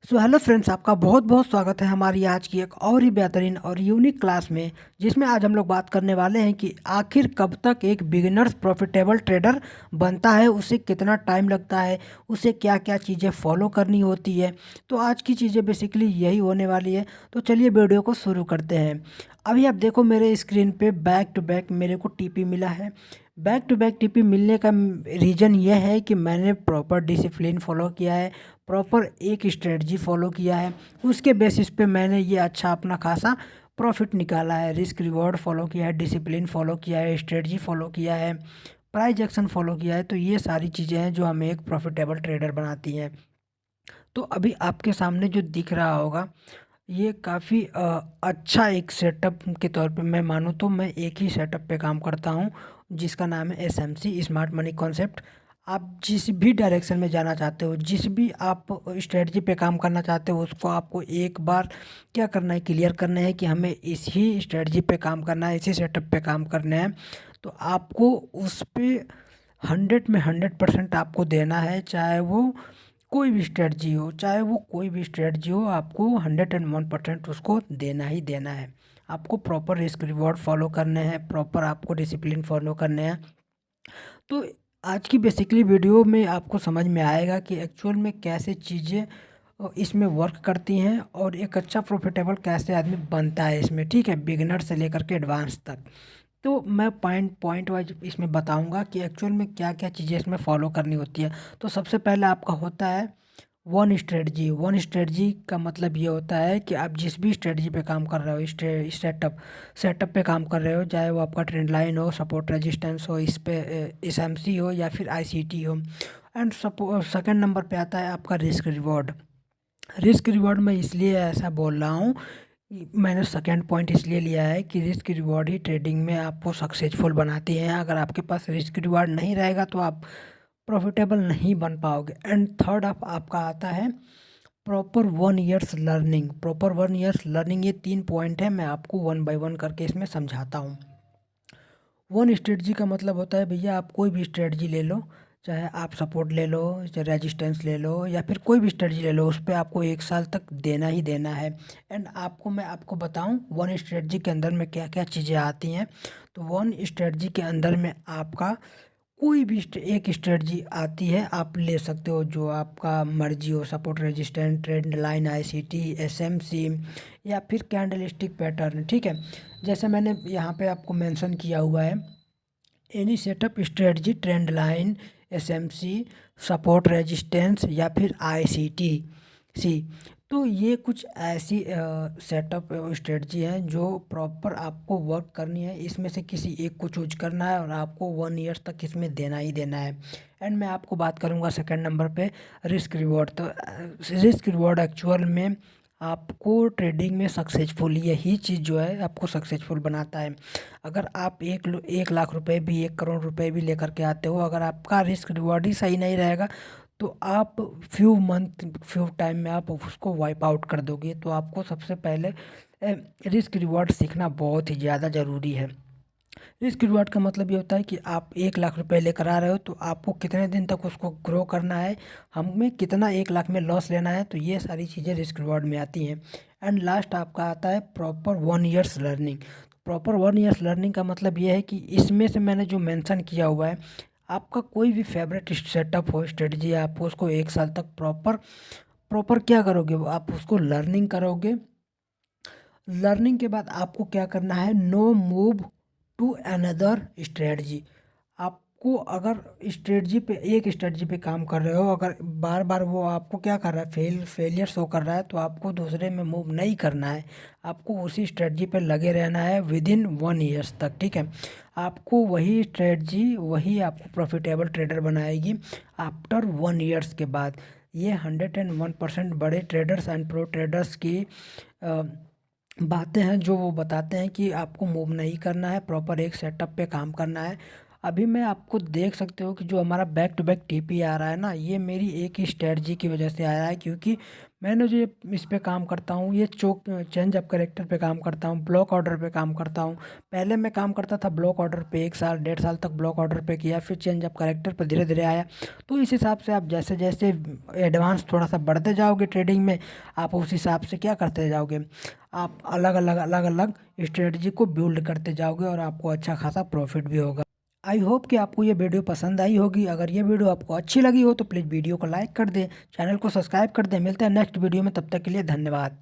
Hello friends, आपका बहुत बहुत स्वागत है हमारी आज की एक और ही बेहतरीन और यूनिक क्लास में, जिसमें आज हम लोग बात करने वाले हैं कि आखिर कब तक एक बिगिनर्स प्रॉफिटेबल ट्रेडर बनता है, उसे कितना टाइम लगता है, उसे क्या क्या चीज़ें फॉलो करनी होती है। तो आज की चीज़ें बेसिकली यही होने वाली है। तो चलिए वीडियो को शुरू करते हैं। अभी आप देखो मेरे स्क्रीन पे बैक टू बैक मेरे को टीपी मिला है। बैक टू बैक टीपी मिलने का रीज़न यह है कि मैंने प्रॉपर डिसिप्लिन फॉलो किया है, प्रॉपर एक स्ट्रेटजी फॉलो किया है। उसके बेसिस पे मैंने ये अच्छा अपना खासा प्रॉफिट निकाला है। रिस्क रिवॉर्ड फॉलो किया है, डिसिप्लिन फॉलो किया है, स्ट्रेटजी फॉलो किया है, प्राइस एक्शन फॉलो किया है। तो ये सारी चीज़ें हैं जो हमें एक प्रॉफिटेबल ट्रेडर बनाती हैं। तो अभी आपके सामने जो दिख रहा होगा, ये काफ़ी अच्छा एक सेटअप के तौर पे मैं मानूँ तो मैं एक ही सेटअप पे काम करता हूँ, जिसका नाम है एसएमसी स्मार्ट मनी कॉन्सेप्ट। आप जिस भी डायरेक्शन में जाना चाहते हो, जिस भी आप स्ट्रेटजी पे काम करना चाहते हो, उसको आपको एक बार क्या करना है, क्लियर करना है कि हमें इसी स्ट्रेटजी पे काम करना है, इसी सेटअप पे काम करना है। तो आपको उस पे 100% आपको देना है, चाहे वो कोई भी स्ट्रेटजी हो, चाहे वो कोई भी स्ट्रेटजी हो, आपको 101% उसको देना ही देना है। आपको प्रॉपर रिस्क रिवॉर्ड फॉलो करने हैं, प्रॉपर आपको डिसिप्लिन फॉलो करने हैं। तो आज की बेसिकली वीडियो में आपको समझ में आएगा कि एक्चुअल में कैसे चीज़ें इसमें वर्क करती हैं और एक अच्छा प्रॉफिटेबल कैसे आदमी बनता है इसमें, ठीक है, बिगिनर से लेकर के एडवांस तक। तो मैं पॉइंट पॉइंट वाइज इसमें बताऊंगा कि एक्चुअल में क्या क्या चीज़ें इसमें फॉलो करनी होती है। तो सबसे पहले आपका होता है वन स्ट्रेटजी। वन स्ट्रेटजी का मतलब ये होता है कि आप जिस भी स्ट्रेटजी पे काम कर रहे हो, सेटअप सेटअप पे काम कर रहे हो, चाहे वो आपका ट्रेंड लाइन हो, सपोर्ट रेजिस्टेंस हो, इस पे एसएमसी हो या फिर आईसीटी हो। एंड सेकंड नंबर पे आता है आपका रिस्क रिवॉर्ड। रिस्क रिवॉर्ड मैं इसलिए ऐसा बोल रहा हूँ, मैंने सेकेंड पॉइंट इसलिए लिया है कि रिस्क रिवॉर्ड ही ट्रेडिंग में आपको सक्सेसफुल बनाती हैं। अगर आपके पास रिस्क रिवॉर्ड नहीं रहेगा तो आप प्रॉफिटेबल नहीं बन पाओगे। एंड थर्ड आपका आता है proper 1 years learning. Proper 1 years learning, ये 3 पॉइंट है, मैं आपको वन बाय वन करके इसमें समझाता हूँ। वन स्ट्रेटजी का मतलब होता है भैया, आप कोई भी स्ट्रेटजी ले लो, चाहे आप सपोर्ट ले लो, चाहे रेजिस्टेंस ले लो, या फिर कोई भी स्ट्रेटजी ले लो, उस पर आपको 1 साल तक देना ही देना है। एंड मैं आपको बताऊं वन स्ट्रेटजी के अंदर में क्या क्या चीज़ें आती हैं। तो वन स्ट्रेटजी के अंदर में आपका कोई भी एक स्ट्रेटजी आती है, आप ले सकते हो जो आपका मर्जी हो, support resistant, trend line, ICT, SMC, या फिर कैंडलस्टिक पैटर्न, ठीक है। जैसे मैंने यहाँ पे आपको मेंशन किया हुआ है, any setup strategy, trend line, SMC, support resistance या फिर आईसीटी सी। तो ये कुछ ऐसी सेटअप स्ट्रेटजी हैं जो प्रॉपर आपको वर्क करनी है। इसमें से किसी एक को चूज करना है और आपको 1 ईयर तक इसमें देना ही देना है। एंड मैं आपको बात करूंगा सेकंड नंबर पे रिस्क रिवॉर्ड। तो रिस्क रिवॉर्ड एक्चुअल में आपको ट्रेडिंग में सक्सेसफुल, यही चीज़ जो है आपको सक्सेसफुल बनाता है। अगर आप 1 लाख रुपए भी, 1 करोड़ रुपए भी लेकर के आते हो, अगर आपका रिस्क रिवॉर्ड ही सही नहीं रहेगा तो आप फ्यू मंथ, फ्यू टाइम में आप उसको वाइप आउट कर दोगे। तो आपको सबसे पहले रिस्क रिवॉर्ड सीखना बहुत ही ज़्यादा ज़रूरी है। रिस्क रिवॉर्ड का मतलब ये होता है कि आप 1 लाख रुपए लेकर आ रहे हो, तो आपको कितने दिन तक उसको ग्रो करना है, हमें कितना 1 लाख में लॉस लेना है। तो ये सारी चीज़ें रिस्क रिवॉर्ड में आती हैं। एंड लास्ट आपका आता है proper 1 years learning. Proper 1 years learning का मतलब ये है कि इसमें से मैंने जो मेंशन किया हुआ है, आपका कोई भी फेवरेट सेटअप हो, स्ट्रेटजी, आप उसको 1 साल तक प्रॉपर प्रॉपर क्या करोगे, आप उसको लर्निंग करोगे। लर्निंग के बाद आपको क्या करना है, no move to another strategy. आपको अगर स्ट्रेटजी पे, एक स्ट्रेटजी पे काम कर रहे हो, अगर बार बार वो आपको क्या कर रहा है, फेलियर शो कर रहा है, तो आपको दूसरे में मूव नहीं करना है। आपको उसी स्ट्रेटजी पे लगे रहना है विद इन 1 ईयर्स तक, ठीक है। आपको वही स्ट्रेटजी, वही आपको प्रॉफिटेबल ट्रेडर बनाएगी आफ्टर 1 ईयर्स के बाद। ये 101% बड़े ट्रेडर्स एंड प्रो ट्रेडर्स की बातें हैं, जो वो बताते हैं कि आपको मूव नहीं करना है, प्रॉपर एक सेटअप पे काम करना है। अभी मैं आपको देख सकते हो कि जो हमारा बैक टू बैक टीपी आ रहा है ना, ये मेरी एक ही स्ट्रेटजी की वजह से आया है, क्योंकि मैंने जो इस पे काम करता हूँ, ये चोक चेंज ऑफ कैरेक्टर पे काम करता हूँ, ब्लॉक ऑर्डर पे काम करता हूँ। पहले मैं काम करता था ब्लॉक ऑर्डर पे, 1 साल 1.5 साल तक ब्लॉक ऑर्डर पे किया, फिर चेंज ऑफ कैरेक्टर पे धीरे धीरे आया। तो इस हिसाब से आप जैसे जैसे एडवांस थोड़ा सा बढ़ते जाओगे ट्रेडिंग में, आप उस हिसाब से क्या करते जाओगे, आप अलग अलग अलग अलग स्ट्रेटजी को बिल्ड करते जाओगे और आपको अच्छा खासा प्रॉफिट भी होगा। आई होप कि आपको ये वीडियो पसंद आई होगी। अगर ये वीडियो आपको अच्छी लगी हो तो प्लीज़ वीडियो को लाइक कर दें, चैनल को सब्सक्राइब कर दें। मिलते हैं नेक्स्ट वीडियो में, तब तक के लिए धन्यवाद।